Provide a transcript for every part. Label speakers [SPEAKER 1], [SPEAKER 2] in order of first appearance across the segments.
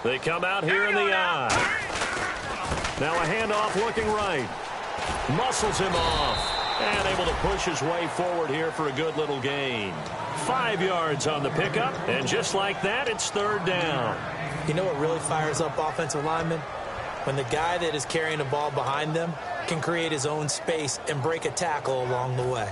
[SPEAKER 1] They come out here in the eye. Now a handoff looking right. Muscles him off. And able to push his way forward here for a good little gain. 5 yards on the pickup. And just like that, it's third down.
[SPEAKER 2] You know what really fires up offensive linemen? When the guy that is carrying the ball behind them can create his own space and break a tackle along the way.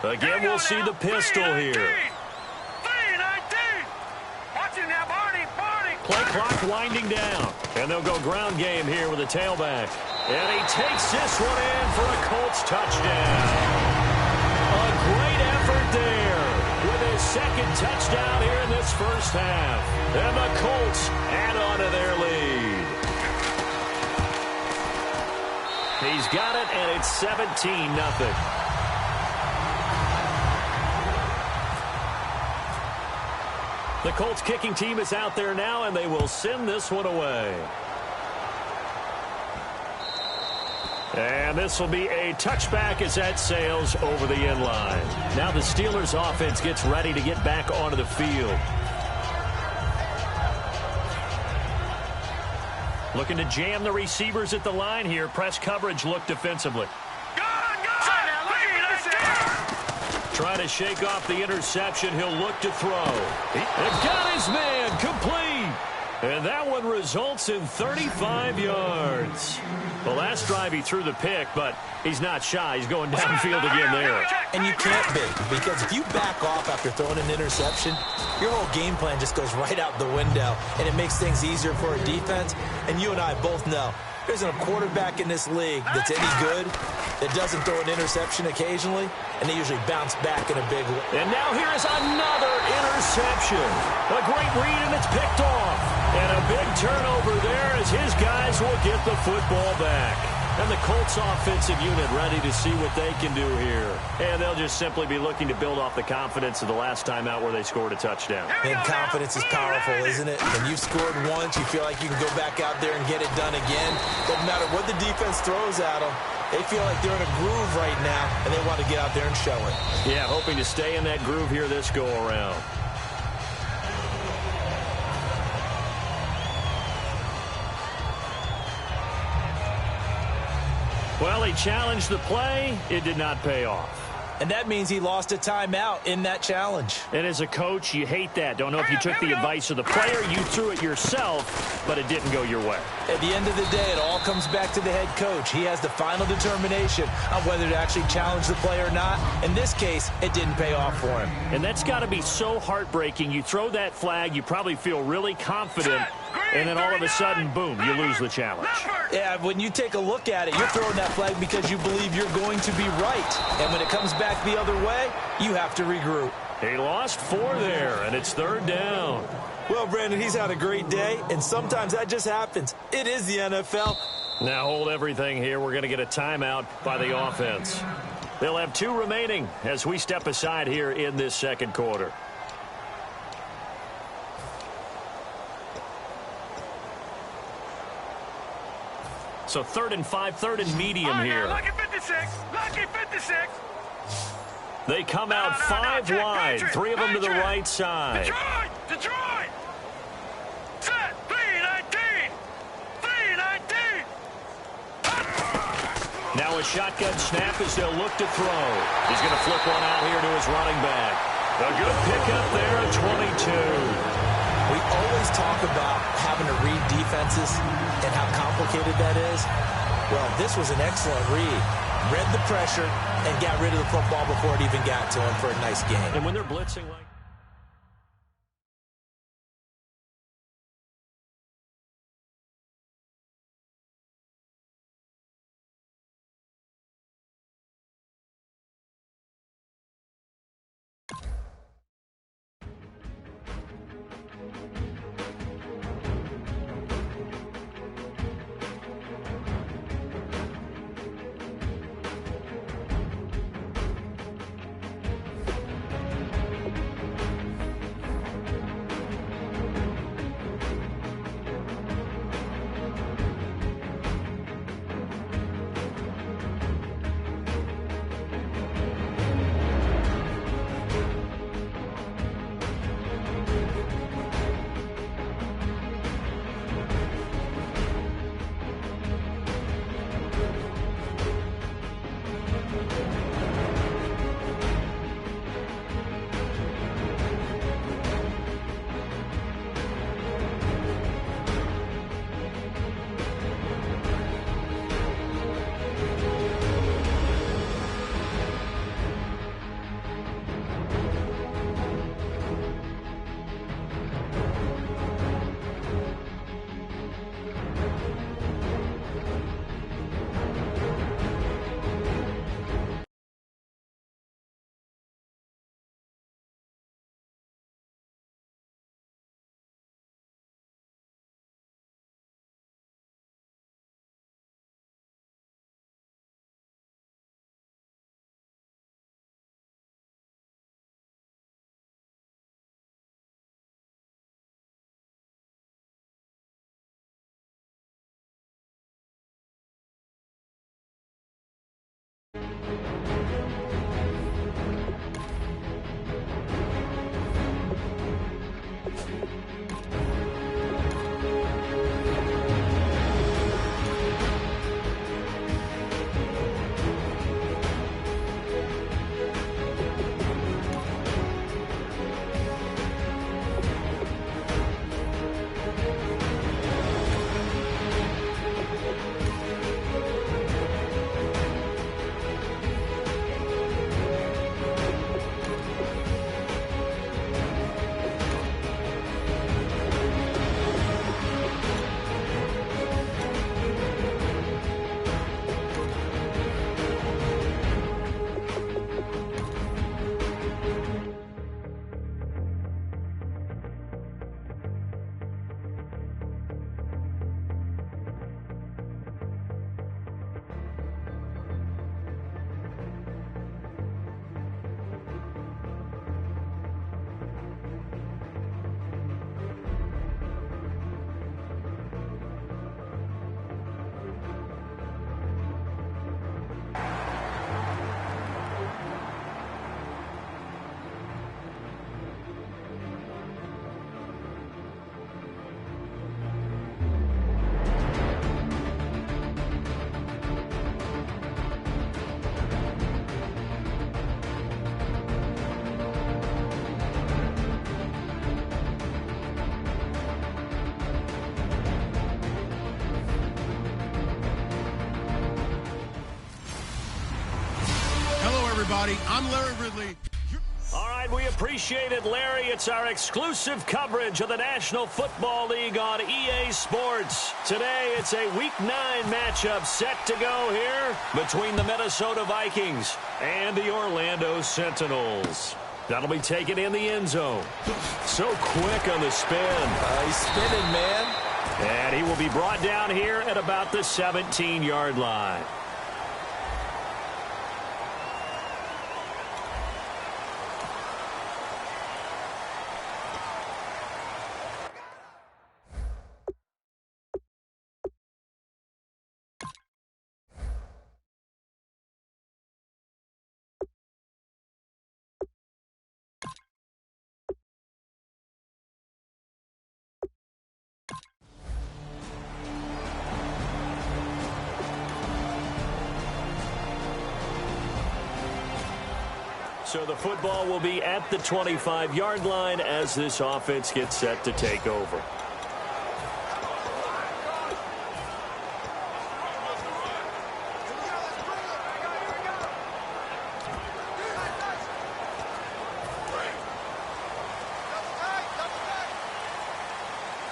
[SPEAKER 1] Again, we'll see the pistol here. Play clock winding down. And they'll go ground game here with a tailback. And he takes this one in for a Colts touchdown. A great effort there with his second touchdown here in this first half. And the Colts add on to their lead. He's got it, and it's 17-0. The Colts kicking team is out there now, and they will send this one away. And this will be a touchback as that sails over the end line. Now the Steelers offense gets ready to get back onto the field. Looking to jam the receivers at the line here. Press coverage look defensively. Trying to shake off the interception. He'll look to throw. They've got his man complete. And that one results in 35 yards. The last drive he threw the pick, but he's not shy. He's going downfield again there.
[SPEAKER 2] And you can't be, because if you back off after throwing an interception, your whole game plan just goes right out the window, and it makes things easier for a defense. And you and I both know there isn't a quarterback in this league that's any good that doesn't throw an interception occasionally, and they usually bounce back in a big way.
[SPEAKER 1] And now here is another interception. A great read, and it's picked off. And a big turnover there as his guys will get the football back. And the Colts offensive unit ready to see what they can do here. And they'll just simply be looking to build off the confidence of the last time out where they scored a touchdown.
[SPEAKER 2] And confidence is powerful, isn't it? When you've scored once, you feel like you can go back out there and get it done again. Doesn't matter what the defense throws at them. They feel like they're in a groove right now, and they want to get out there and show it.
[SPEAKER 1] Yeah, hoping to stay in that groove here this go-around. Well, he challenged the play. It did not pay off.
[SPEAKER 2] And that means he lost a timeout in that challenge.
[SPEAKER 1] And as a coach, you hate that. Don't know if you took the advice of the player. You threw it yourself, but it didn't go your way.
[SPEAKER 2] At the end of the day, it all comes back to the head coach. He has the final determination on whether to actually challenge the play or not. In this case, it didn't pay off for him.
[SPEAKER 1] And that's got to be so heartbreaking. You throw that flag, you probably feel really confident, and then all of a sudden, boom, you lose the challenge.
[SPEAKER 2] Yeah, when you take a look at it, you're throwing that flag because you believe you're going to be right. And when it comes back the other way, you have to regroup.
[SPEAKER 1] He lost 4 there, and it's third down.
[SPEAKER 2] Well, Brandon, he's had a great day, and sometimes that just happens. It is the NFL.
[SPEAKER 1] Now hold everything here. We're going to get a timeout by the offense. They'll have 2 remaining as we step aside here in this second quarter. So 3rd and 5, 3rd and medium here.
[SPEAKER 3] Lucky 56. Lucky 56.
[SPEAKER 1] They come out 5 wide. 3 of them to the right side.
[SPEAKER 3] Detroit. Set. 3-19. 3-19.
[SPEAKER 1] Now a shotgun snap as they'll look to throw. He's going to flip one out here to his running back. A good pickup there at 22.
[SPEAKER 2] We always talk about having to read defenses and how complicated that is. Well, this was an excellent read. Read the pressure and got rid of the football before it even got to him for a nice game.
[SPEAKER 1] And when they're blitzing like...
[SPEAKER 4] everybody. I'm Larry Ridley.
[SPEAKER 1] All right, we appreciate it, Larry. It's our exclusive coverage of the National Football League on EA Sports. Today, it's a Week 9 matchup set to go here between the Minnesota Vikings and the Orlando Sentinels. That'll be taken in the end zone. So quick on the spin.
[SPEAKER 2] He's spinning, man.
[SPEAKER 1] And he will be brought down here at about the 17-yard line. So the football will be at the 25-yard line as this offense gets set to take over.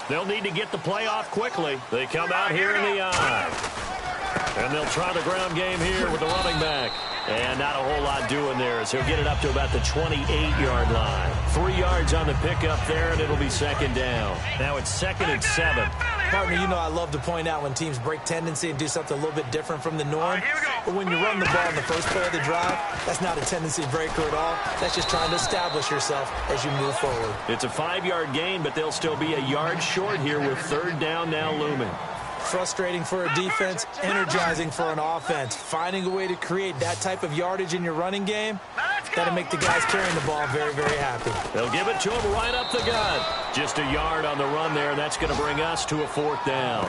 [SPEAKER 1] They'll need to get the play off quickly. They come out here in the eye. And they'll try the ground game here with the running back. And not a whole lot doing there as he'll get it up to about the 28-yard line. 3 yards on the pickup there, and it'll be second down. Now it's 2nd and 7.
[SPEAKER 2] Partner, you know I love to point out when teams break tendency and do something a little bit different from the norm. But when you run the ball in the first play of the drive, that's not a tendency breaker at all. That's just trying to establish yourself as you move forward.
[SPEAKER 1] It's a 5-yard gain, but they'll still be a yard short here with 3rd down now looming.
[SPEAKER 2] Frustrating for a defense, energizing for an offense. Finding a way to create that type of yardage in your running game, that'll make the guys carrying the ball very, very happy.
[SPEAKER 1] They'll give it to him right up the gut. Just a yard on the run there. That's going to bring us to a 4th down.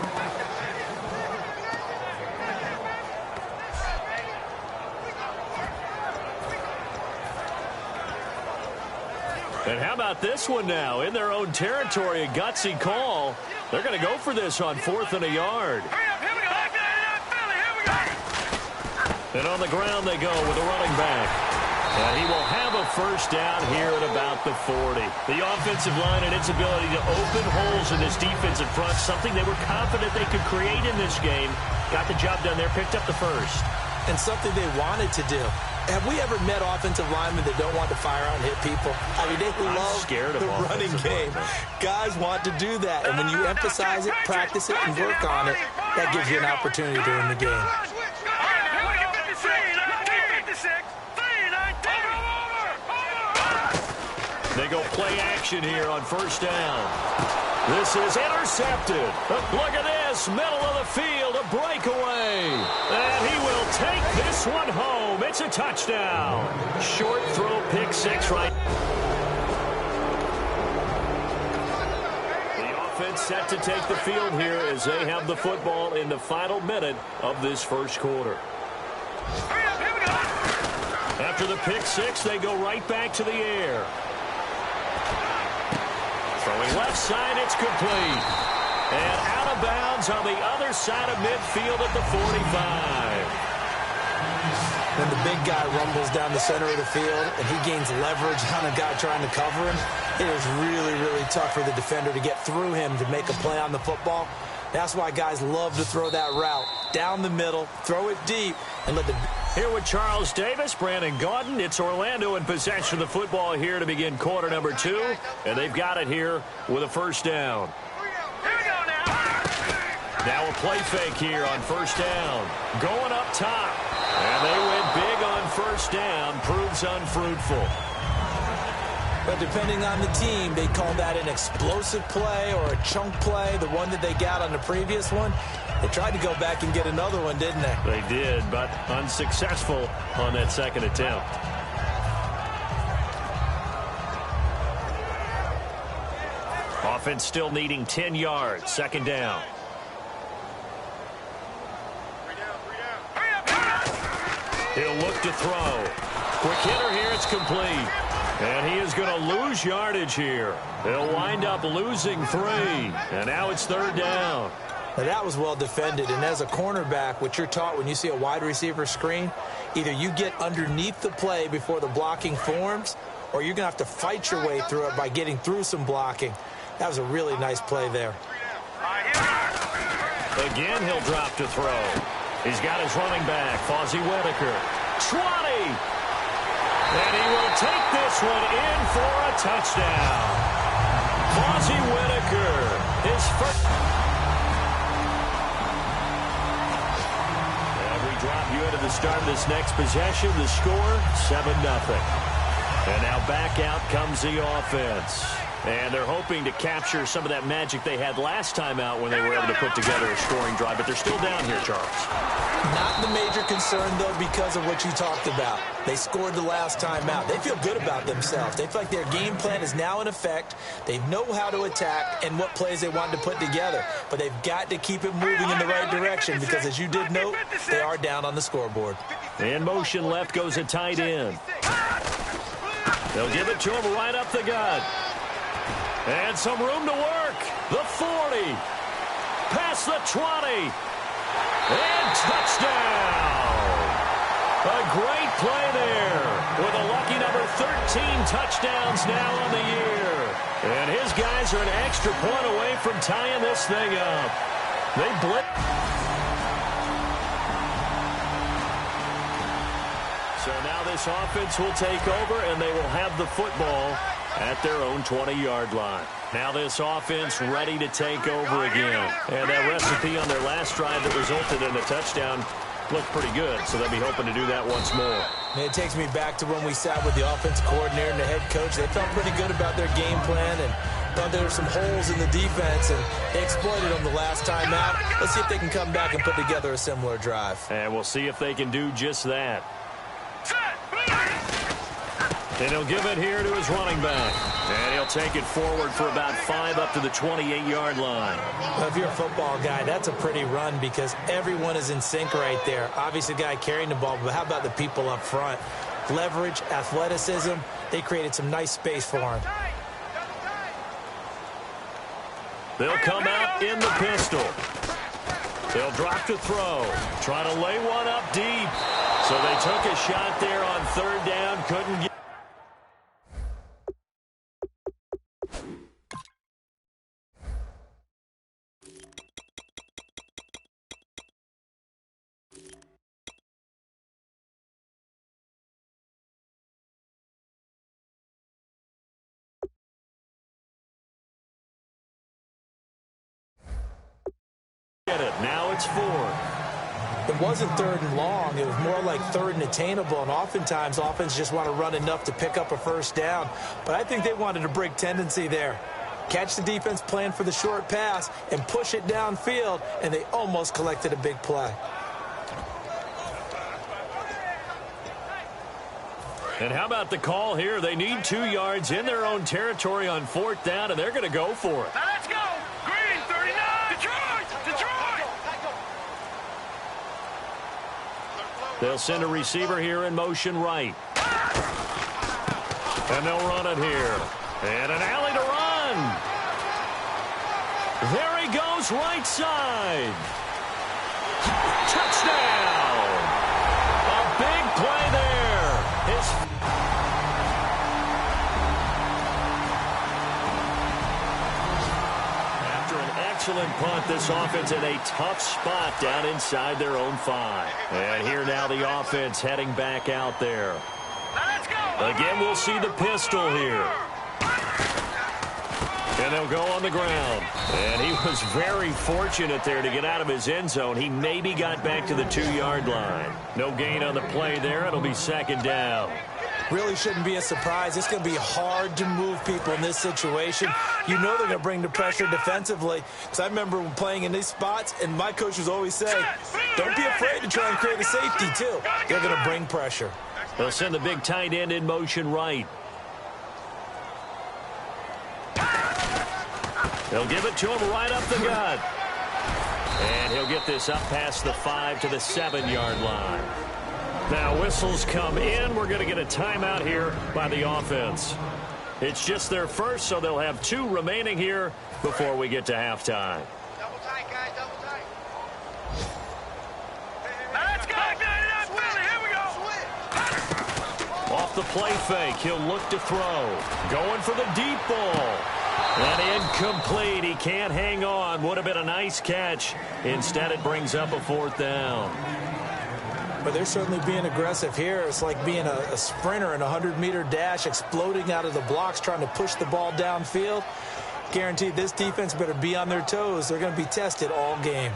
[SPEAKER 1] And how about this one now? In their own territory, a gutsy call. They're going to go for this on 4th and a yard. And on the ground they go with the running back. And he will have a first down here at about the 40. The offensive line and its ability to open holes in this defensive front, something they were confident they could create in this game. Got the job done there, picked up the first.
[SPEAKER 2] And something they wanted to do. Have we ever met offensive linemen that don't want to fire out and hit people? I mean, they love the running game. Guys want to do that. And when you emphasize it, practice it, and work on it, that gives you an opportunity to win the game.
[SPEAKER 1] They go play action here on 1st down. This is intercepted. Look at this, middle of the field, a breakaway. And he will take this one home. It's a touchdown. Short throw, pick 6 right. The offense set to take the field here as they have the football in the final minute of this first quarter. After the pick 6, they go right back to the air. Throwing left side, it's complete. And out of bounds on the other side of midfield at the 45.
[SPEAKER 2] When the big guy rumbles down the center of the field and he gains leverage on a guy trying to cover him, it is really, really tough for the defender to get through him to make a play on the football. That's why guys love to throw that route down the middle, throw it deep, and let the...
[SPEAKER 1] Here with Charles Davis, Brandon Gaudin. It's Orlando in possession of the football here to begin quarter number 2. And they've got it here with a first down. Now a play fake here on 1st down. Going up top. And they went big on 1st down. Proves unfruitful.
[SPEAKER 2] But depending on the team, they call that an explosive play or a chunk play, the one that they got on the previous one. They tried to go back and get another one, didn't they?
[SPEAKER 1] They did, but unsuccessful on that second attempt. Offense still needing 10 yards. 2nd down. He'll look to throw. Quick hitter here. It's complete. And he is going to lose yardage here. They'll wind up losing 3. And now it's 3rd down.
[SPEAKER 2] Now, that was well defended, and as a cornerback, what you're taught when you see a wide receiver screen, either you get underneath the play before the blocking forms, or you're going to have to fight your way through it by getting through some blocking. That was a really nice play there.
[SPEAKER 1] Again, he'll drop to throw. He's got his running back, Fozzie Whitaker. 20! And he will take this one in for a touchdown. Fozzie Whitaker, his first. And we drop you into the start of this next possession. The score, 7-0. And now back out comes the offense. And they're hoping to capture some of that magic they had last time out when they were able to put together a scoring drive. But they're still down here, Charles.
[SPEAKER 2] Not the major concern, though, because of what you talked about. They scored the last time out. They feel good about themselves. They feel like their game plan is now in effect. They know how to attack and what plays they want to put together. But they've got to keep it moving in the right direction because, as you did note, they are down on the scoreboard.
[SPEAKER 1] In motion left goes a tight end. They'll give it to him right up the gut. And some room to work. The 40. Past the 20. And touchdown. A great play there. With a lucky number 13 touchdowns now on the year. And his guys are an extra point away from tying this thing up. They blitz. So now this offense will take over, and they will have the football at their own 20-yard line. Now this offense ready to take over again. And that recipe on their last drive that resulted in a touchdown looked pretty good, so they'll be hoping to do that once more.
[SPEAKER 2] And it takes me back to when we sat with the offensive coordinator and the head coach. They felt pretty good about their game plan and thought there were some holes in the defense, and they exploited them the last time out. Let's see if they can come back and put together a similar drive.
[SPEAKER 1] And we'll see if they can do just that. And he'll give it here to his running back. And he'll take it forward for about 5 up to the 28-yard line.
[SPEAKER 2] Well, if you're a football guy, that's a pretty run because everyone is in sync right there. Obviously, the guy carrying the ball, but how about the people up front? Leverage, athleticism, they created some nice space for him.
[SPEAKER 1] They'll come out in the pistol. They'll drop to throw. Trying to lay one up deep. So they took a shot there on third down. Couldn't get. Now it's 4.
[SPEAKER 2] It wasn't third and long. It was more like third and attainable, and oftentimes offense just want to run enough to pick up a first down. But I think they wanted a break tendency there. Catch the defense plan for the short pass and push it downfield, and they almost collected a big play.
[SPEAKER 1] And how about the call here? They need 2 yards in their own territory on 4th down, and they're going to go for it.
[SPEAKER 3] Now let's go. Green, 39. Detroit.
[SPEAKER 1] They'll send a receiver here in motion right. And they'll run it here. And an alley to run. There he goes, right side. Touchdown. A big play there. After an excellent punt, this offense in a tough spot down inside their own 5. And here now the offense heading back out there.
[SPEAKER 3] Now let's go.
[SPEAKER 1] Again, we'll see the pistol here. And they'll go on the ground. And he was very fortunate there to get out of his end zone. He maybe got back to the 2-yard line. No gain on the play there. It'll be 2nd down.
[SPEAKER 2] Really shouldn't be a surprise. It's going to be hard to move people in this situation. You know they're going to bring the pressure defensively. Because I remember playing in these spots, and my coaches always say, don't be afraid to try and create a safety, too. They're going to bring pressure.
[SPEAKER 1] They'll send the big tight end in motion right. They'll give it to him right up the gut. And he'll get this up past the 5 to the 7-yard line. Now whistles come in. We're going to get a timeout here by the offense. It's just their first, so they'll have 2 remaining here before we get to halftime.
[SPEAKER 3] Double tight, guys, double tight. Now let's go. Philly, here we go.
[SPEAKER 1] Off the play fake, he'll look to throw. Going for the deep ball. And incomplete. He can't hang on. Would have been a nice catch. Instead, it brings up a 4th down.
[SPEAKER 2] But they're certainly being aggressive here. It's like being a sprinter in a 100-meter dash, exploding out of the blocks, trying to push the ball downfield. Guaranteed this defense better be on their toes. They're going to be tested all game.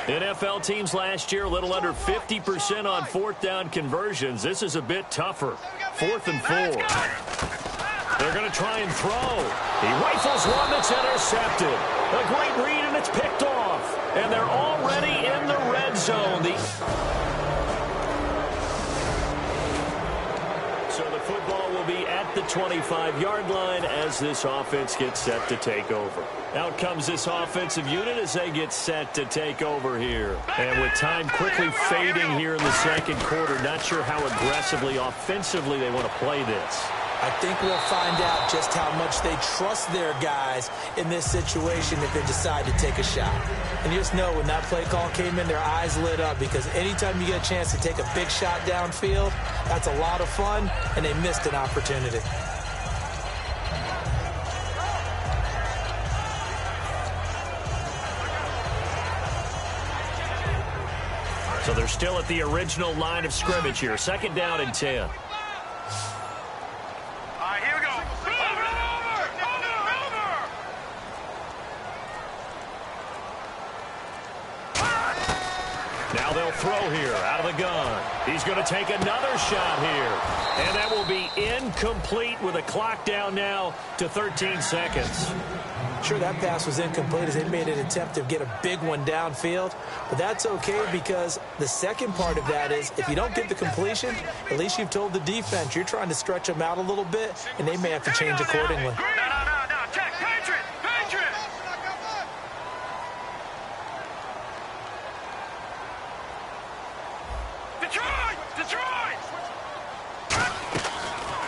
[SPEAKER 1] NFL teams last year a little under 50% on 4th down conversions. This is a bit tougher. 4th and 4. They're going to try and throw. He rifles one that's intercepted. A great read, and it's picked off. And they're already in the red zone. So the football will be at the 25-yard line as this offense gets set to take over. Out comes this offensive unit as they get set to take over here. And with time quickly fading here in the second quarter, not sure how aggressively, offensively they want to play this.
[SPEAKER 2] I think we'll find out just how much they trust their guys in this situation if they decide to take a shot. And you just know when that play call came in, their eyes lit up, because anytime you get a chance to take a big shot downfield, that's a lot of fun, and they missed an opportunity.
[SPEAKER 1] So they're still at the original line of scrimmage here. 2nd down and 10. Now they'll throw here out of the gun. He's going to take another shot here. And that will be incomplete with a clock down now to 13 seconds.
[SPEAKER 2] Sure, that pass was incomplete as they made an attempt to get a big one downfield. But that's okay, because the second part of that is if you don't get the completion, at least you've told the defense you're trying to stretch them out a little bit, and they may have to change accordingly.
[SPEAKER 3] No. Check. Patriot. Detroit.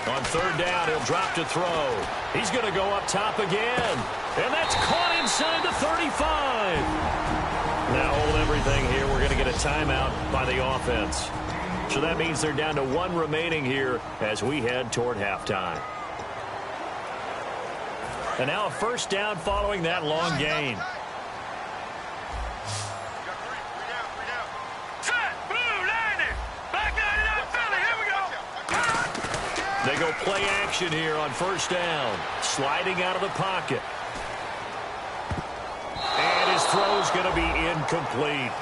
[SPEAKER 1] On 3rd down, he'll drop to throw. He's going to go up top again. And that's caught inside the 35. Now hold everything here. We're going to get a timeout by the offense. So that means they're down to 1 remaining here as we head toward halftime. And now a 1st down following that long gain. They go play action here on 1st down. Sliding out of the pocket. And his throw's going to be incomplete.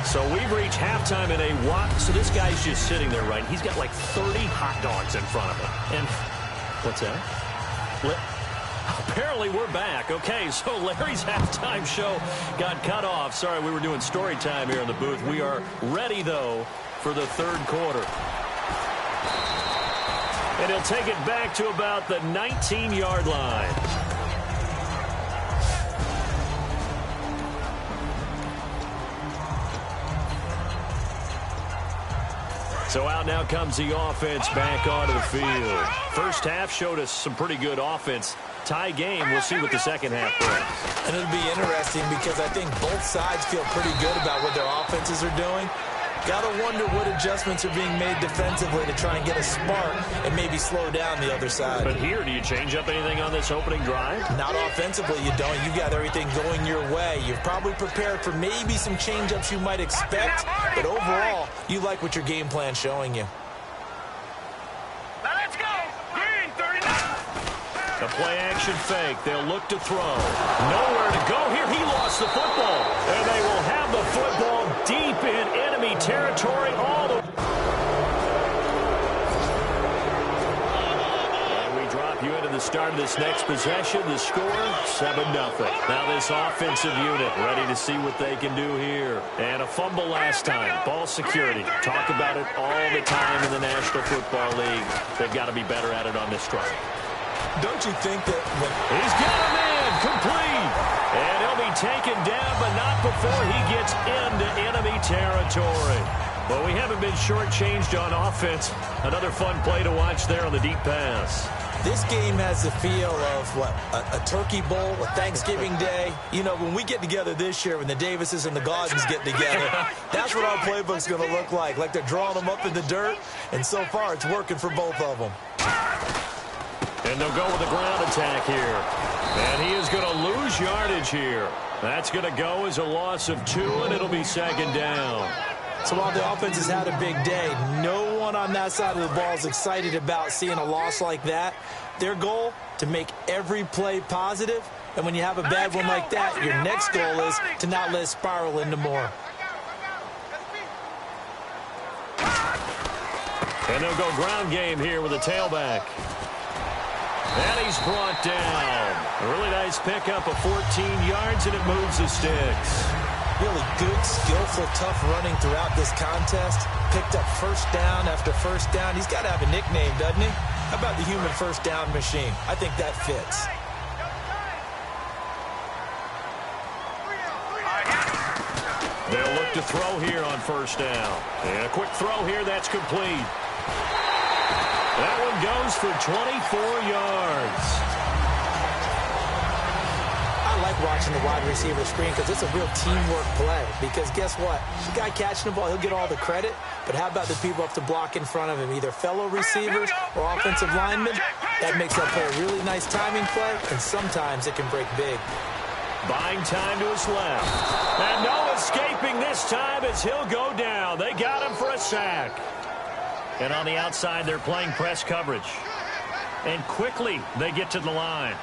[SPEAKER 1] So we've reached halftime in a walk. So this guy's just sitting there, right? He's got like 30 hot dogs in front of him. And what's that? Apparently we're back. Okay, so Larry's halftime show got cut off. Sorry, we were doing story time here in the booth. We are ready, though, for the 3rd quarter. And he'll take it back to about the 19-yard line. So out now comes the offense back onto the field. First half showed us some pretty good offense. Tie game. We'll see what the second half brings.
[SPEAKER 2] And it'll be interesting because I think both sides feel pretty good about what their offenses are doing. Got to wonder what adjustments are being made defensively to try and get a spark and maybe slow down the other side.
[SPEAKER 1] But here, do you change up anything on this opening drive?
[SPEAKER 2] Not offensively, you don't. You got everything going your way. You've probably prepared for maybe some change-ups you might expect, but overall, you like what your game plan's showing you.
[SPEAKER 3] Now let's go. Green, 39.
[SPEAKER 1] The play-action fake. They'll look to throw. Nowhere to go here. He lost the football. And they will have the football deep in enemy territory. And we drop you into the start of this next possession. The score, 7-0. Now this offensive unit ready to see what they can do here. And a fumble last time. Ball security. Talk about it all the time in the National Football League. They've got to be better at it on this drive.
[SPEAKER 2] Don't you think that
[SPEAKER 1] he's got a man complete, and he'll be taken down, but not before he gets into enemy territory. Well, we haven't been shortchanged on offense. Another fun play to watch there on the deep pass.
[SPEAKER 2] This game has the feel of, what, a turkey bowl, a Thanksgiving day. You know, when we get together this year, when the Davises and the Gaudens get together, that's what our playbook's going to look like they're drawing them up in the dirt, and so far it's working for both of them.
[SPEAKER 1] And they'll go with a ground attack here. And he is going to lose yardage here. That's going to go as a loss of 2, and it'll be second down.
[SPEAKER 2] So while the offense has had a big day, no one on that side of the ball is excited about seeing a loss like that. Their goal, to make every play positive, and when you have a bad one like that, your next goal is to not let it spiral into more.
[SPEAKER 1] And they'll go ground game here with a tailback. And he's brought down. A really nice pickup of 14 yards, and it moves the sticks.
[SPEAKER 2] Really good, skillful, tough running throughout this contest. Picked up first down after first down. He's got to have a nickname, doesn't he? How about the human first down machine? I think that fits.
[SPEAKER 1] They'll look to throw here on first down. And a quick throw here, that's complete. That one goes for 24 yards.
[SPEAKER 2] I like watching the wide receiver screen because it's a real teamwork play. Because guess what? The guy catching the ball, he'll get all the credit. But how about the people up to block in front of him, either fellow receivers or offensive linemen? That makes that play a really nice timing play, and sometimes it can break big.
[SPEAKER 1] Buying time to his left. And no escaping this time as he'll go down. They got him for a sack. And on the outside, they're playing press coverage. And quickly, they get to the line.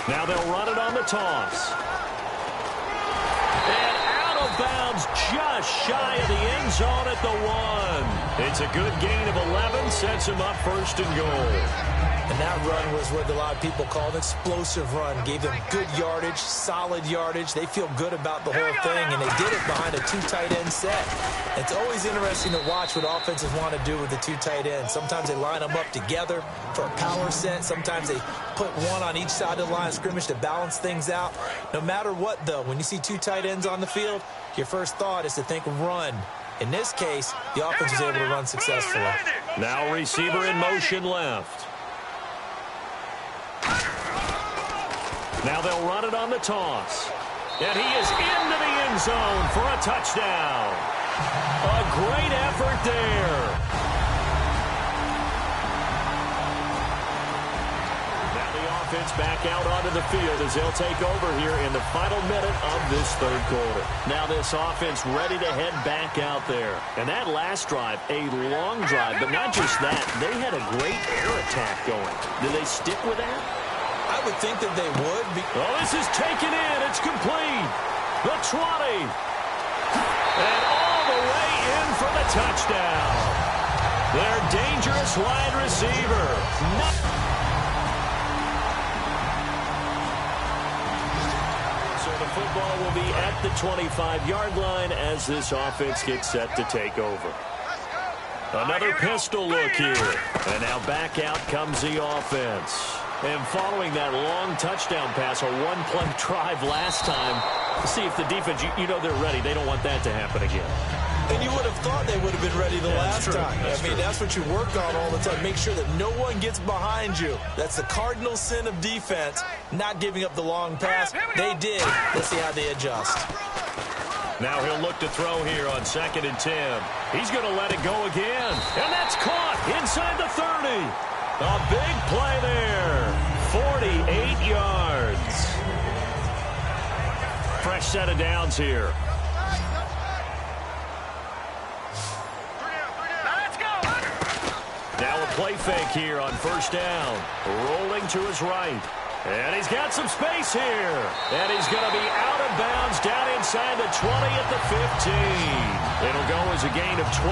[SPEAKER 1] Now they'll run it on the toss. And out of bounds just shy of the end zone at the 1. It's a good gain of 11, sets him up first and goal.
[SPEAKER 2] And that run was what a lot of people call an explosive run. Gave them good yardage, solid yardage. They feel good about the whole thing, and they did it behind a 2 tight end set. It's always interesting to watch what offenses want to do with the 2 tight ends. Sometimes they line them up together for a power set. Sometimes they put one on each side of the line of scrimmage to balance things out. No matter what, though, when you see 2 tight ends on the field, your first thought is to think run. In this case, the offense was able to run successfully.
[SPEAKER 1] Now receiver in motion left. Now they'll run it on the toss. And he is into the end zone for a touchdown. A great effort there. Now the offense back out onto the field as they'll take over here in the final minute of this third quarter. Now this offense ready to head back out there. And that last drive, a long drive, but not just that. They had a great air attack going. Do they stick with that?
[SPEAKER 2] I would think that they would.
[SPEAKER 1] Oh, this is taken in. It's complete. The 20. And all the way in for the touchdown. Their dangerous wide receiver. So the football will be at the 25-yard line as this offense gets set to take over. Another pistol look here. And now back out comes the offense. And following that long touchdown pass, a one-play drive last time, see if the defense, you know they're ready. They don't want that to happen again.
[SPEAKER 2] And you would have thought they would have been ready the last time. That's what you work on all the time. Make sure that no one gets behind you. That's the cardinal sin of defense, not giving up the long pass. They did. Let's see how they adjust.
[SPEAKER 1] Now he'll look to throw here on 2nd and 10. He's going to let it go again. And that's caught inside the 30. A big play there. 48 yards. Fresh set of downs here.
[SPEAKER 3] Let's go.
[SPEAKER 1] Now a play fake here on first down. Rolling to his right. And he's got some space here. And he's going to be out of bounds down inside the 20 at the 15. It'll go as a gain of 12.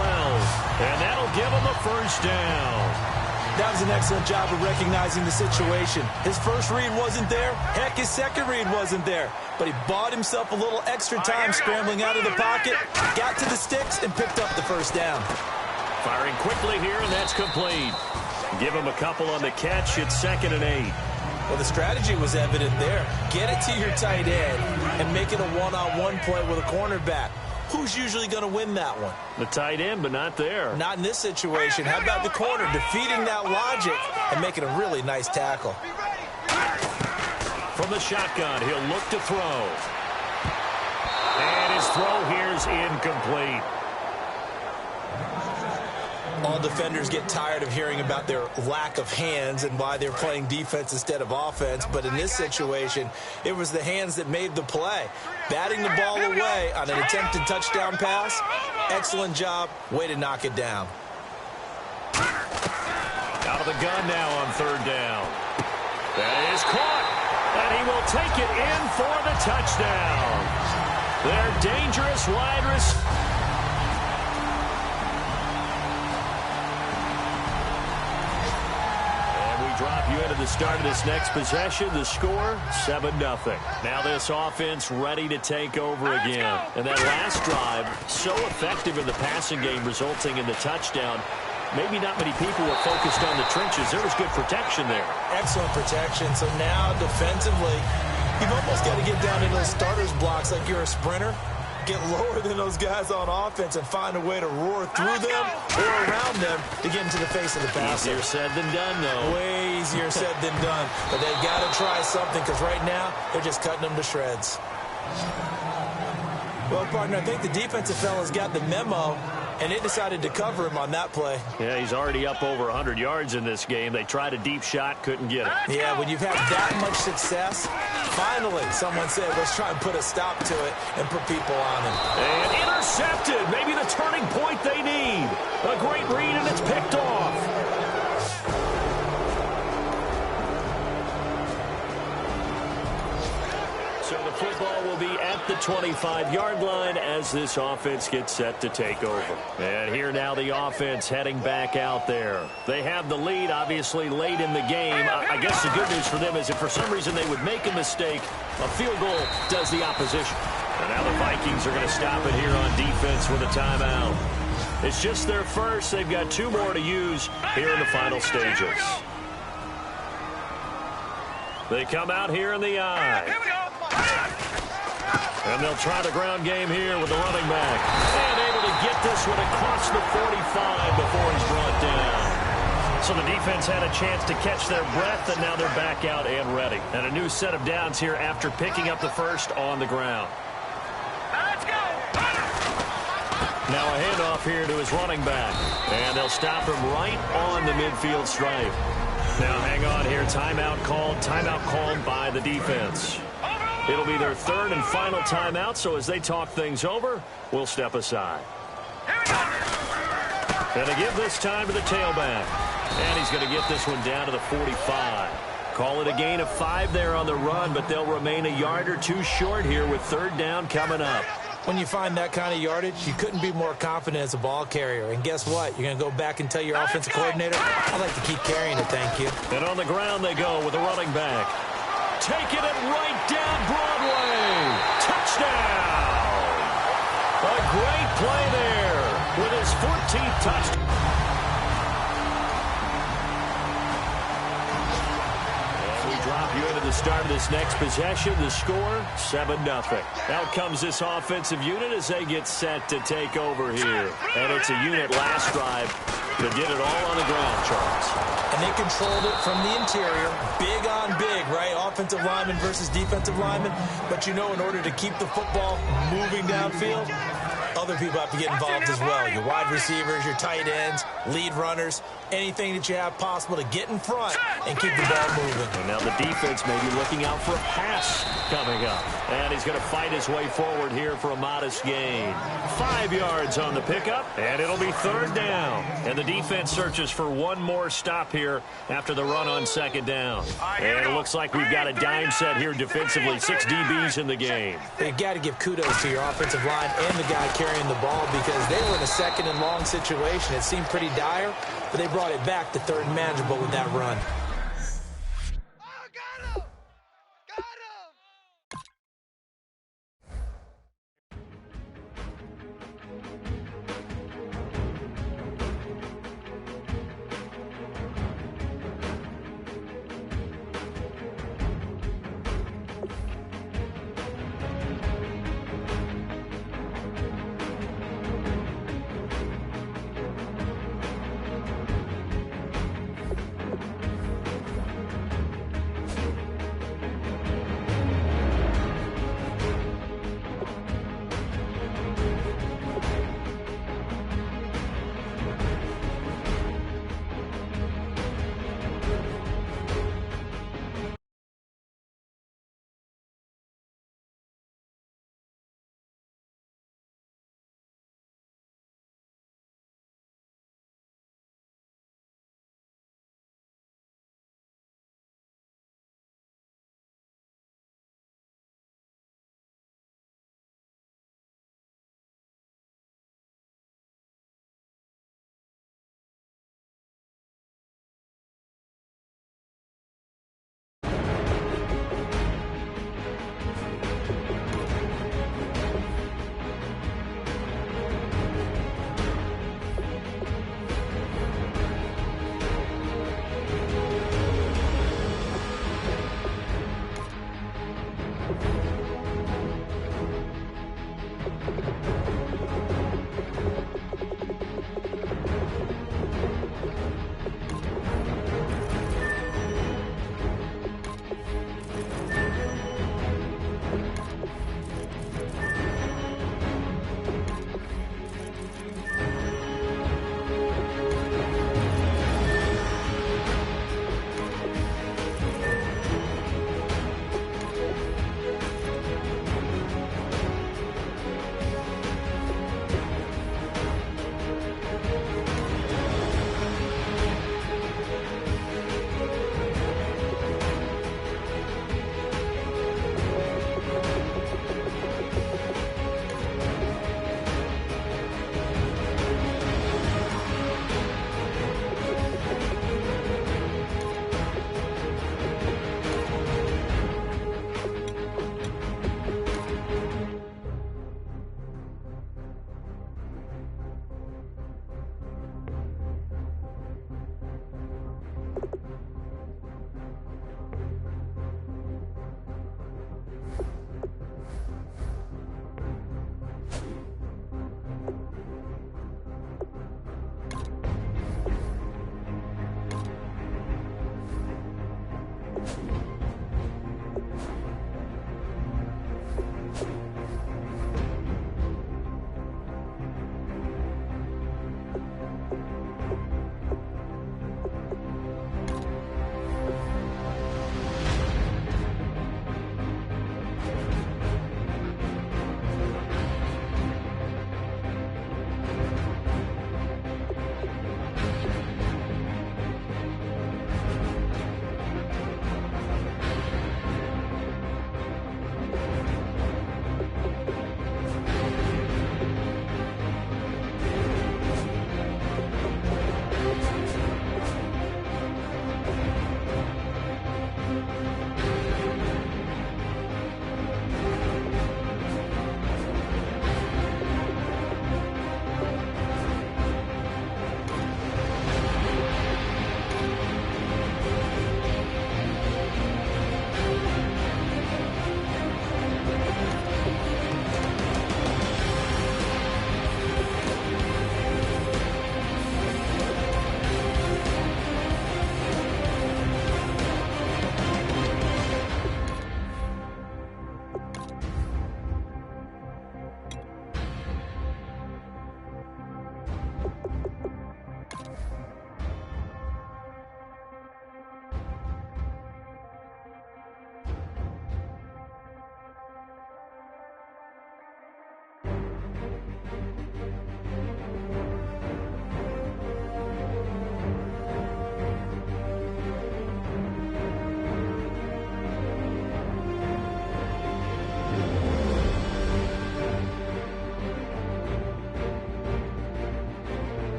[SPEAKER 1] And that'll give him a first down.
[SPEAKER 2] That was an excellent job of recognizing the situation. His first read wasn't there. Heck, his second read wasn't there. But he bought himself a little extra time scrambling out of the pocket, got to the sticks, and picked up the first down.
[SPEAKER 1] Firing quickly here, and that's complete. Give him a couple on the catch. It's 2nd and 8.
[SPEAKER 2] Well, the strategy was evident there. Get it to your tight end and make it a one-on-one play with a cornerback. who's usually going to win that one?
[SPEAKER 1] The tight end, but not there.
[SPEAKER 2] Not in this situation. How about the corner defeating that logic and making a really nice tackle?
[SPEAKER 1] From the shotgun, he'll look to throw. And his throw here is incomplete.
[SPEAKER 2] All defenders get tired of hearing about their lack of hands and why they're playing defense instead of offense. But in this situation, it was the hands that made the play. Batting the ball away on an attempted touchdown pass. Excellent job. Way to knock it down.
[SPEAKER 1] Out of the gun now on third down. That is caught. And he will take it in for the touchdown. Their dangerous wide receiver. Drop you into the start of this next possession. The score, 7-0. Now this offense ready to take over again. And that last drive, so effective in the passing game, resulting in the touchdown. Maybe not many people were focused on the trenches. There was good protection there.
[SPEAKER 2] Excellent protection. So now defensively, you've almost got to get down into those starters blocks like you're a sprinter. Get lower than those guys on offense and find a way to roar through them or around them to get into the face of the passer.
[SPEAKER 1] Easier said than done, though.
[SPEAKER 2] Way easier said than done. But they've got to try something because right now they're just cutting them to shreds. Well, partner, I think the defensive fella's got the memo, and they decided to cover him on that play.
[SPEAKER 1] Yeah, he's already up over 100 yards in this game. They tried a deep shot, couldn't get it.
[SPEAKER 2] Yeah, when you've had that much success, finally someone said, let's try and put a stop to it and put people on him.
[SPEAKER 1] And intercepted. Maybe the turning point they need. A great read, and it's picked off. So the football will be at the 25-yard line as this offense gets set to take over. And here now the offense heading back out there. They have the lead, obviously, late in the game. I guess the good news for them is if for some reason they would make a mistake, a field goal does the opposition. And now the Vikings are going to stop it here on defense with a timeout. It's just their first. They've got 2 more to use here in the final stages. They come out here in the eye. And they'll try the ground game here with the running back. And able to get this one across the 45 before he's brought down. So the defense had a chance to catch their breath, and now they're back out and ready. And a new set of downs here after picking up the first on the ground.
[SPEAKER 3] Let's go!
[SPEAKER 1] Now a handoff here to his running back. And they'll stop him right on the midfield stripe. Now hang on here. Timeout called by the defense. It'll be their third and final timeout, so as they talk things over, we'll step aside. And they give this time to the tailback. And he's going to get this one down to the 45. Call it a gain of 5 there on the run, but they'll remain a yard or 2 short here with third down coming up.
[SPEAKER 2] When you find that kind of yardage, you couldn't be more confident as a ball carrier. And guess what? You're going to go back and tell your offensive coordinator, I'd like to keep carrying it, thank you.
[SPEAKER 1] And on the ground they go with a running back. Taking it right down Broadway. Touchdown. A great play there with his 14th touchdown. And we drop you into the start of this next possession. The score, 7-0. Out comes this offensive unit as they get set to take over here. And it's a unit last drive that did it all on the ground, Charles.
[SPEAKER 2] And they controlled it from the interior. Big on big, right? Offensive lineman versus defensive lineman. But you know, in order to keep the football moving downfield, other people have to get involved as well. Your wide receivers, your tight ends, lead runners, anything that you have possible to get in front and keep the ball moving.
[SPEAKER 1] And now the defense may be looking out for a pass coming up. And he's going to fight his way forward here for a modest gain. 5 yards on the pickup, and it'll be third down. And the defense searches for one more stop here after the run on second down. And it looks like we've got a dime set here defensively. 6 DBs in the game.
[SPEAKER 2] You've got to give kudos to your offensive line and the guy carrying the ball because they were in a second and long situation. It seemed pretty dire, but they brought it back to third and manageable with that run.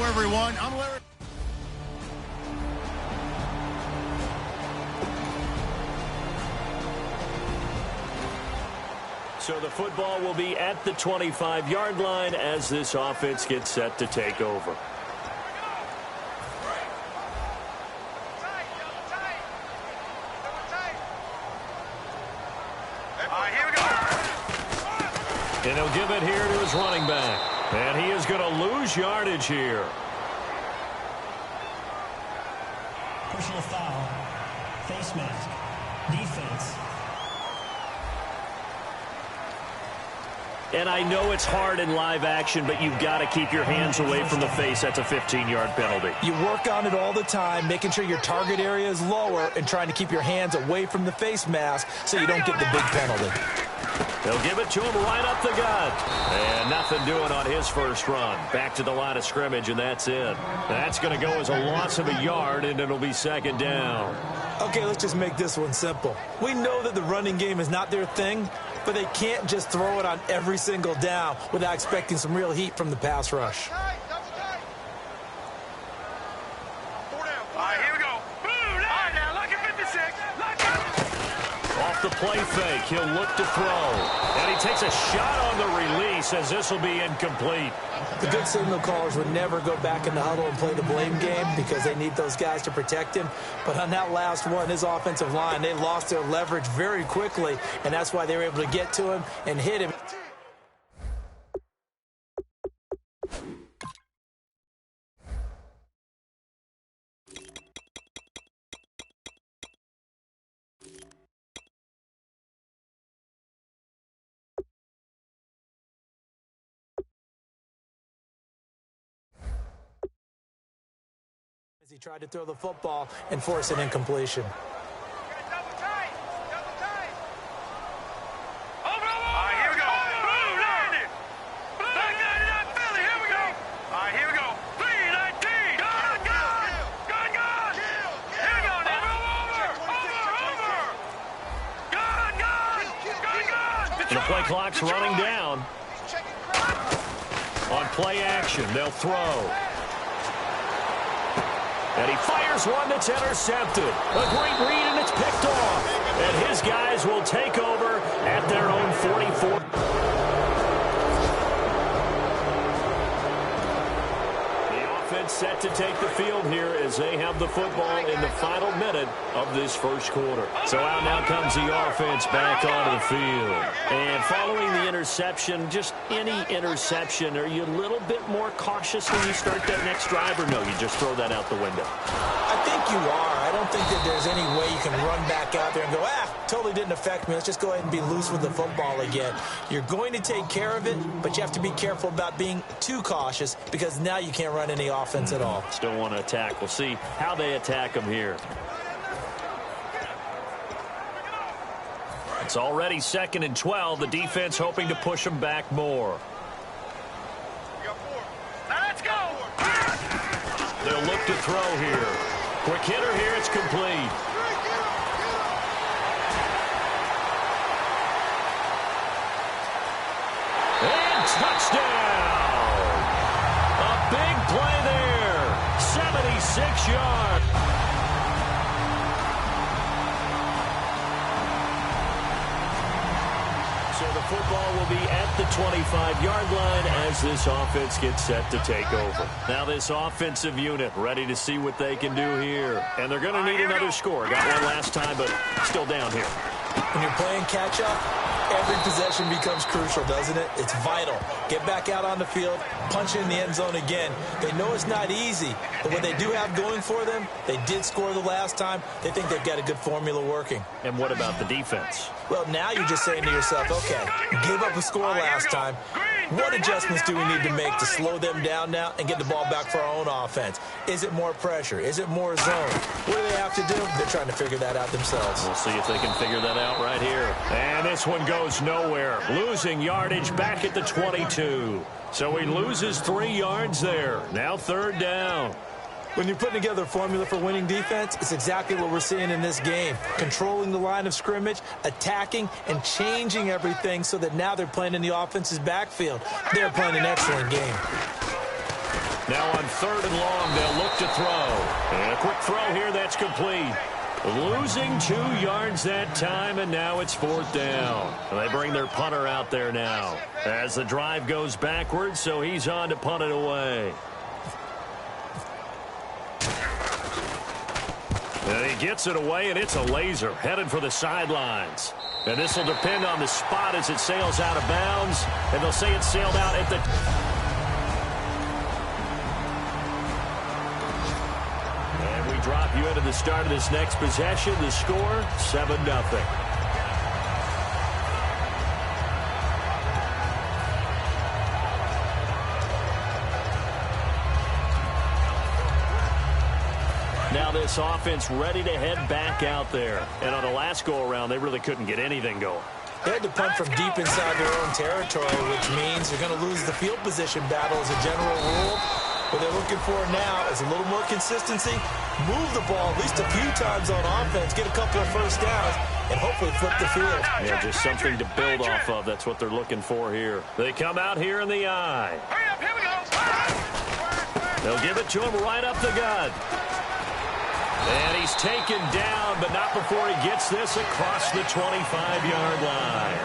[SPEAKER 4] Everyone, I'm Larry.
[SPEAKER 1] So the football will be at the 25-yard line as this offense gets set to take over.
[SPEAKER 3] Here we go.
[SPEAKER 1] And he'll give it here to his running back. And he is going to lose yardage here.
[SPEAKER 5] Personal foul, face mask, defense.
[SPEAKER 1] And I know it's hard in live action, but you've got to keep your hands away from the face. That's a 15-yard penalty.
[SPEAKER 2] You work on it all the time, making sure your target area is lower and trying to keep your hands away from the face mask so you don't get the big penalty.
[SPEAKER 1] They'll give it to him right up the gut. And nothing doing on his first run. Back to the line of scrimmage, and that's it. That's going to go as a loss of a yard, and it'll be second down.
[SPEAKER 2] Okay, let's just make this one simple. We know that the running game is not their thing, but they can't just throw it on every single down without expecting some real heat from the pass rush.
[SPEAKER 3] Here we go. All right, now, look at 56.
[SPEAKER 1] Off the play fake, he'll look to throw. And he takes a shot on the release as this will be incomplete.
[SPEAKER 2] The good signal callers would never go back in the huddle and play the blame game because they need those guys to protect him. But on that last one, his offensive line, they lost their leverage very quickly, and that's why they were able to get to him and hit him. As he tried to throw the football and force an incompletion.
[SPEAKER 3] Double tight. Over. All right, here we go. Blue, landed. Back out of that Philly. Here we go. All right, here we go. 3-19. Gun. Here we go. Now. Over. Gun.
[SPEAKER 1] And the play clock's running down. On play action, they'll throw. And he fires one that's intercepted. A great read, and it's picked off. And his guys will take over at their own 44. The offense set to take the field here as they have the football in the final minute of this first quarter. So out now comes the offense back onto the field. And following the interception, just any interception, are you a little bit more cautious when you start that next drive, or no, you just throw that out the window?
[SPEAKER 2] I think you are. I don't think that there's any way you can run back out there and go, totally didn't affect me. Let's just go ahead and be loose with the football again. You're going to take care of it, but you have to be careful about being too cautious because now you can't run any offense at all.
[SPEAKER 1] Still want to attack. We'll see how they attack them here. It's already 2nd and 12. The defense hoping to push them back more.
[SPEAKER 3] Let's go.
[SPEAKER 1] They'll look to throw here. Quick hitter here. It's complete. And touchdown. A big play there. 76 yards. So the football will be at the 25-yard line as this offense gets set to take over. Now this offensive unit ready to see what they can do here. And they're going to need another score. Got one last time, but still down here.
[SPEAKER 2] When you're playing catch-up, every possession becomes crucial, doesn't it? It's vital. Get back out on the field, punch it in the end zone again. They know it's not easy, but what they do have going for them, they did score the last time. They think they've got a good formula working.
[SPEAKER 1] And what about the defense?
[SPEAKER 2] Well, now you're just saying to yourself, okay, gave up a score last time. What adjustments do we need to make to slow them down now and get the ball back for our own offense? Is it more pressure? Is it more zone? What do they have to do? They're trying to figure that out themselves.
[SPEAKER 1] We'll see if they can figure that out right here. And this one goes nowhere. Losing yardage back at the 22. So he loses 3 yards there. Now 3rd down.
[SPEAKER 2] When you're putting together a formula for winning defense, it's exactly what we're seeing in this game. Controlling the line of scrimmage, attacking, and changing everything so that now they're playing in the offense's backfield. They're playing an excellent game.
[SPEAKER 1] Now on 3rd and long, they'll look to throw. And a quick throw here, that's complete. Losing 2 yards that time, and now it's 4th down. They bring their punter out there now as the drive goes backwards, so he's on to punt it away. And he gets it away, and it's a laser headed for the sidelines. And this will depend on the spot as it sails out of bounds. And they'll say it sailed out at the... And we drop you into the start of this next possession. The score, 7-0. Now this offense ready to head back out there. And on the last go-around, they really couldn't get anything going.
[SPEAKER 2] They had to punt from deep inside their own territory, which means they're going to lose the field position battle as a general rule. What they're looking for now is a little more consistency, move the ball at least a few times on offense, get a couple of first downs, and hopefully flip the field.
[SPEAKER 1] Yeah, just something to build off of. That's what they're looking for here. They come out here in the eye.
[SPEAKER 3] Hurry up, here we go.
[SPEAKER 1] They'll give it to him right up the gut. And he's taken down, but not before he gets this across the 25-yard line.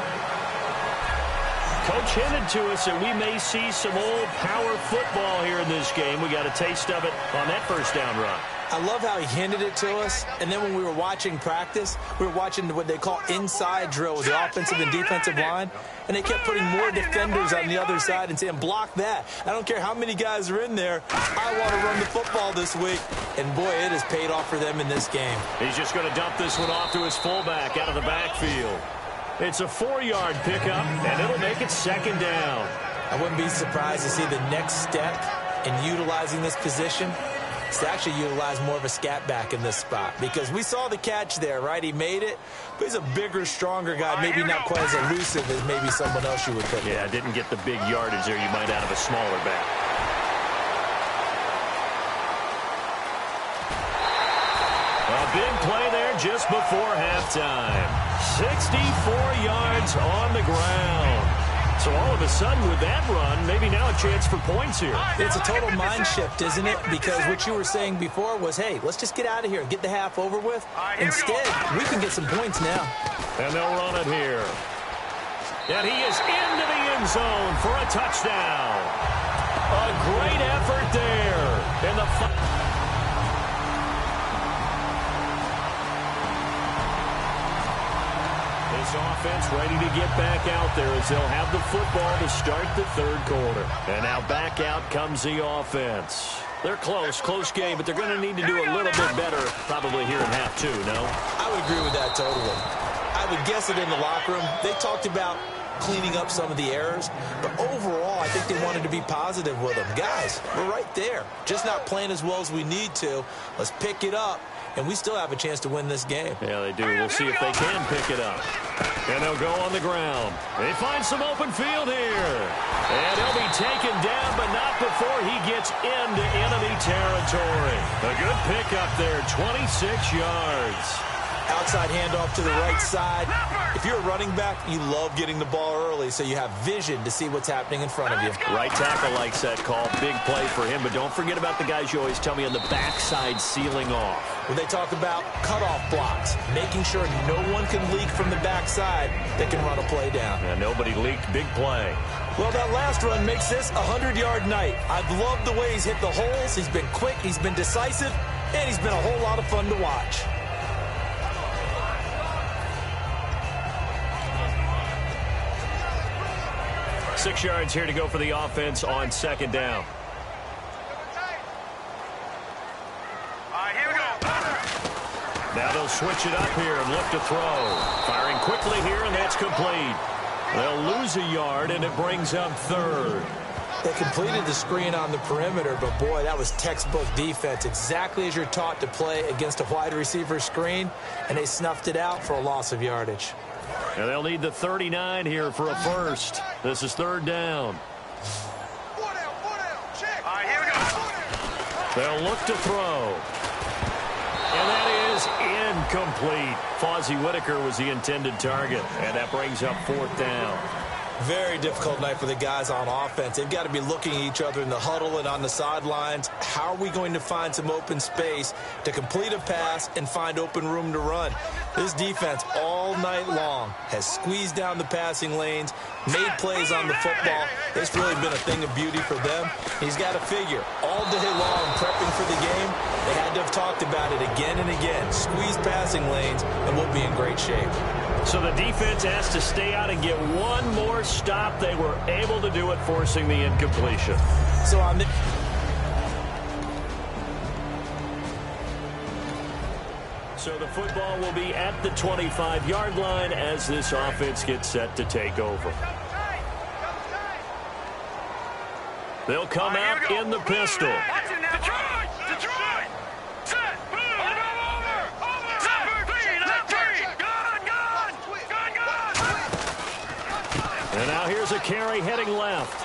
[SPEAKER 1] Coach hinted to us that we may see some old power football here in this game. We got a taste of it on that first down run.
[SPEAKER 2] I love how he hinted it to us, and then when we were watching practice, we were watching what they call inside drill with the offensive and defensive line, and they kept putting more defenders on the other side and saying, block that. I don't care how many guys are in there. I want to run the football this week, and boy, it has paid off for them in this game.
[SPEAKER 1] He's just going to dump this one off to his fullback out of the backfield. It's a 4-yard pickup, and it'll make it 2nd down.
[SPEAKER 2] I wouldn't be surprised to see the next step in utilizing this position is to actually utilize more of a scat back in this spot, because we saw the catch there, right? He made it, but he's a bigger, stronger guy, maybe not quite as elusive as maybe someone else you would pick.
[SPEAKER 1] Yeah, didn't get the big yardage there you might out of a smaller back. A big play there just before halftime. 64 yards on the ground. So all of a sudden with that run, maybe now a chance for points here.
[SPEAKER 2] It's a total mind shift, isn't it? Because what you were saying before was, hey, let's just get out of here, get the half over with. Instead, we can get some points now.
[SPEAKER 1] And they'll run it here. And he is into the end zone for a touchdown. A great effort there. And the this offense ready to get back out there as they'll have the football to start the 3rd quarter. And now back out comes the offense. They're close game, but they're going to need to do a little bit better probably here in half 2, no?
[SPEAKER 2] I would agree with that totally. I would guess it in the locker room. They talked about cleaning up some of the errors, but overall, I think they wanted to be positive with them. Guys, we're right there. Just not playing as well as we need to. Let's pick it up, and we still have a chance to win this game.
[SPEAKER 1] Yeah, they do. We'll see if they can pick it up. And they'll go on the ground. They find some open field here. And he'll be taken down, but not before he gets into enemy territory. A good pickup there, 26 yards.
[SPEAKER 2] Outside handoff to the right side. If you're a running back, you love getting the ball early so you have vision to see what's happening in front of you.
[SPEAKER 1] Right tackle likes that call. Big play for him, but don't forget about the guys you always tell me on the backside sealing off.
[SPEAKER 2] When they talk about cutoff blocks, making sure no one can leak from the backside that can run a play down.
[SPEAKER 1] And nobody leaked. Big play.
[SPEAKER 2] Well, that last run makes this a 100-yard night. I've loved the way he's hit the holes. He's been quick, he's been decisive, and he's been a whole lot of fun to watch.
[SPEAKER 1] Six yards here to go for the offense on second down.
[SPEAKER 3] Here we go.
[SPEAKER 1] Now they'll switch it up here and look to throw. Firing quickly here, and that's complete. They'll lose a yard, and it brings up third.
[SPEAKER 2] They completed the screen on the perimeter, but boy, that was textbook defense. Exactly as you're taught to play against a wide receiver screen, and they snuffed it out for a loss of yardage.
[SPEAKER 1] And they'll need the 39 here for a first. This is third down.
[SPEAKER 3] Here we go.
[SPEAKER 1] They'll look to throw. And that is incomplete. Fozzie Whitaker was the intended target, and that brings up fourth down.
[SPEAKER 2] Very difficult night for the guys on offense. They've got to be looking at each other in the huddle and on the sidelines. How are we going to find some open space to complete a pass and find open room to run? This defense all night long has squeezed down the passing lanes, made plays on the football. It's really been a thing of beauty for them. He's got to figure all day long prepping for the game, they had to have talked about it again and again. Squeeze passing lanes, and we'll be in great shape.
[SPEAKER 1] So the defense has to stay out and get one more stop. They were able to do it, forcing the incompletion.
[SPEAKER 2] So on the
[SPEAKER 1] So the football will be at the 25-yard line as this offense gets set to take over. They'll come out in the pistol.
[SPEAKER 3] Detroit! Detroit! Set!
[SPEAKER 1] And now here's a carry heading left.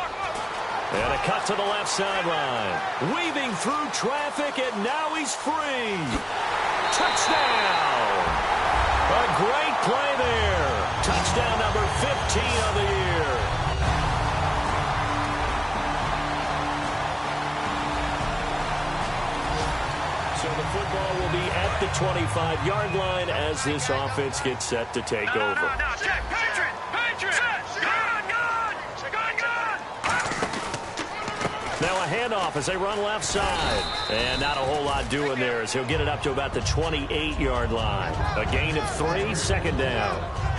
[SPEAKER 1] And a cut to the left sideline. Weaving through traffic, and now he's free. Touchdown! A great play there. Touchdown number 15 of the year. So the football will be at the 25-yard line as this offense gets set to take over.
[SPEAKER 3] Check! Patriot! Patriot!
[SPEAKER 1] Now a handoff as they run left side. And not a whole lot doing there as he'll get it up to about the 28-yard line. A gain of 3, second down.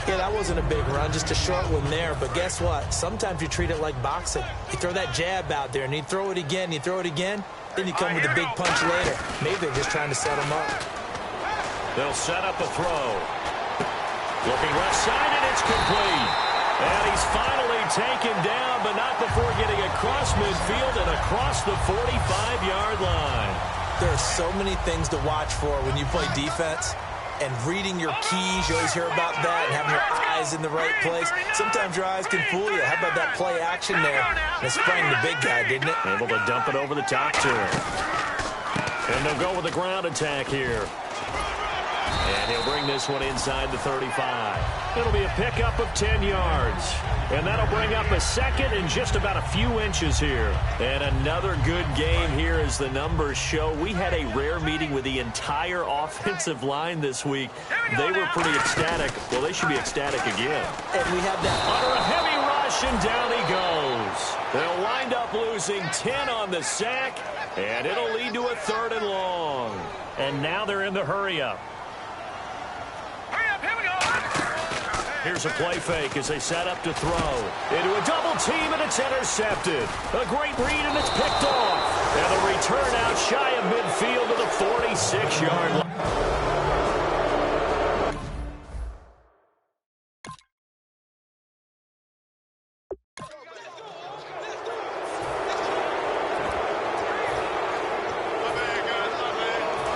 [SPEAKER 2] Yeah, that wasn't a big run, just a short one there. But guess what? Sometimes you treat it like boxing. You throw that jab out there, and you throw it again, you throw it again, then you come with a big punch later. Maybe they're just trying to set him up.
[SPEAKER 1] They'll set up a throw. Looking left side, and it's complete. And he's finally taken down, but not before getting across midfield and across the 45-yard line.
[SPEAKER 2] There are so many things to watch for when you play defense. And reading your keys, you always hear about that, and having your eyes in the right place. Sometimes your eyes can fool you. How about that play action there? And it sprang the big guy, didn't it?
[SPEAKER 1] Able to dump it over the top to him. And they'll go with the ground attack here. And he'll bring this one inside the 35. It'll be a pickup of 10 yards. And that'll bring up a second and just about a few inches here. And another good game here as the numbers show. We had a rare meeting with the entire offensive line this week. They were pretty ecstatic. Well, they should be ecstatic again.
[SPEAKER 2] And we have that
[SPEAKER 1] under a heavy rush, and down he goes. They'll wind up losing 10 on the sack, and it'll lead to a 3rd and long. And now they're in the hurry-up. Here's a play fake as they set up to throw. Into a double team, and it's intercepted. A great read, and it's picked off. And the return out shy of midfield to the 46-yard line.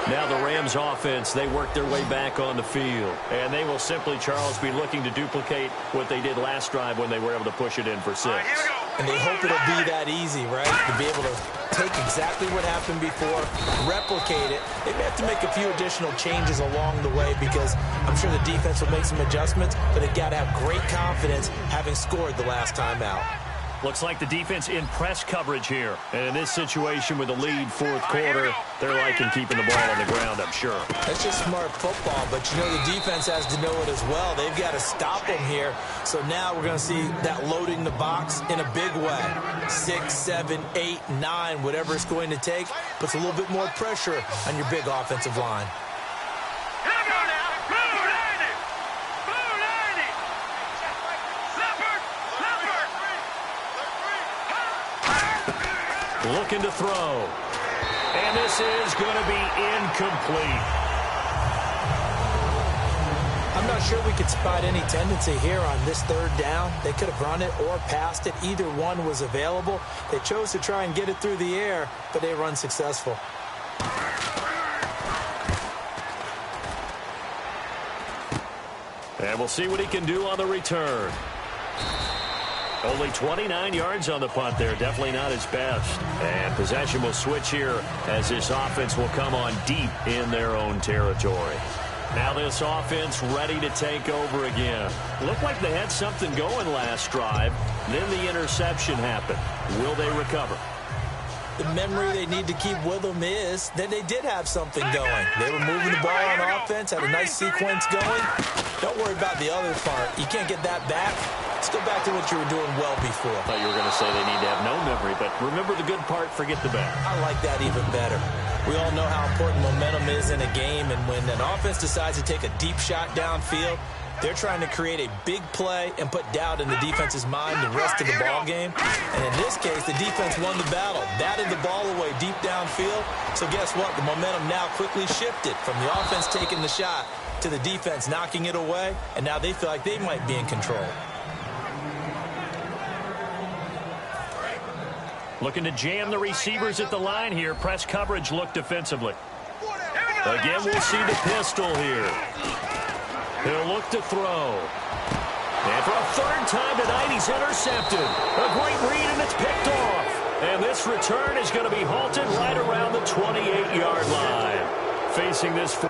[SPEAKER 1] Now the Rams offense, they work their way back on the field. And they will simply, Charles, be looking to duplicate what they did last drive when they were able to push it in for 6.
[SPEAKER 2] And they hope it'll be that easy, right? To be able to take exactly what happened before, replicate it. They may have to make a few additional changes along the way because I'm sure the defense will make some adjustments, but they've got to have great confidence having scored the last time out.
[SPEAKER 1] Looks like the defense in press coverage here. And in this situation with the lead fourth quarter, they're liking keeping the ball on the ground, I'm sure.
[SPEAKER 2] That's just smart football, but you know the defense has to know it as well. They've got to stop them here. So now we're going to see that loading the box in a big way. 6, 7, 8, 9, whatever it's going to take, puts a little bit more pressure on your big offensive line.
[SPEAKER 1] Looking to throw. And this is going to be incomplete.
[SPEAKER 2] I'm not sure we could spot any tendency here on this third down. They could have run it or passed it. Either one was available. They chose to try and get it through the air, but they were unsuccessful.
[SPEAKER 1] And we'll see what he can do on the return. Only 29 yards on the punt there. Definitely not his best. And possession will switch here as this offense will come on deep in their own territory. Now this offense ready to take over again. Looked like they had something going last drive. Then the interception happened. Will they recover?
[SPEAKER 2] The memory they need to keep with them is that they did have something going. They were moving the ball on offense, had a nice sequence going. Don't worry about the other part. You can't get that back. Let's go back to what you were doing well before.
[SPEAKER 1] I thought you were going to say they need to have no memory, but remember the good part, forget the bad.
[SPEAKER 2] I like that even better. We all know how important momentum is in a game, and when an offense decides to take a deep shot downfield, they're trying to create a big play and put doubt in the defense's mind the rest of the ball game. And in this case, the defense won the battle, batted the ball away deep downfield. So guess what? The momentum now quickly shifted from the offense taking the shot to the defense knocking it away, and now they feel like they might be in control.
[SPEAKER 1] Looking to jam the receivers at the line here. Press coverage look defensively. Again, we'll see the pistol here. He'll look to throw. And for a third time tonight, he's intercepted. A great read, and it's picked off. And this return is going to be halted right around the 28-yard line. Facing this...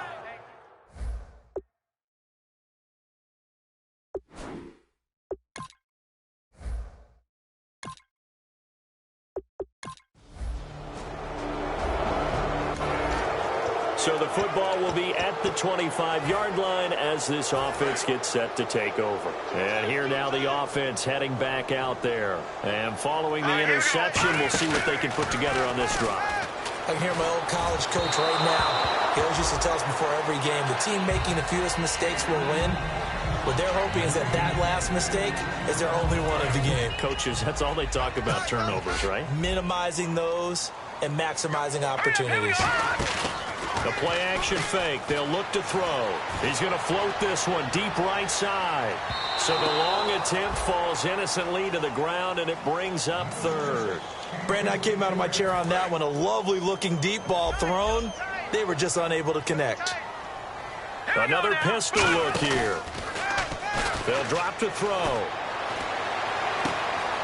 [SPEAKER 1] So the football will be at the 25-yard line as this offense gets set to take over. And here now the offense heading back out there. And following the interception, we'll see what they can put together on this drive.
[SPEAKER 2] I can hear my old college coach right now. He always used to tell us before every game, the team making the fewest mistakes will win. What they're hoping is that that last mistake is their only one of the game.
[SPEAKER 1] Coaches, that's all they talk about, turnovers, right?
[SPEAKER 2] Minimizing those and maximizing opportunities.
[SPEAKER 1] The play action fake. They'll look to throw. He's going to float this one deep right side. So the long attempt falls innocently to the ground, and it brings up third.
[SPEAKER 2] Brandon, I came out of my chair on that one. A lovely looking deep ball thrown. They were just unable to connect.
[SPEAKER 1] Another pistol look here. They'll drop to throw.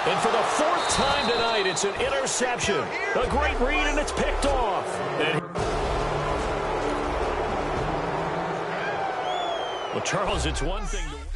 [SPEAKER 1] And for the fourth time tonight, it's an interception. A great read, and it's picked off. And well, Charles, it's one thing to...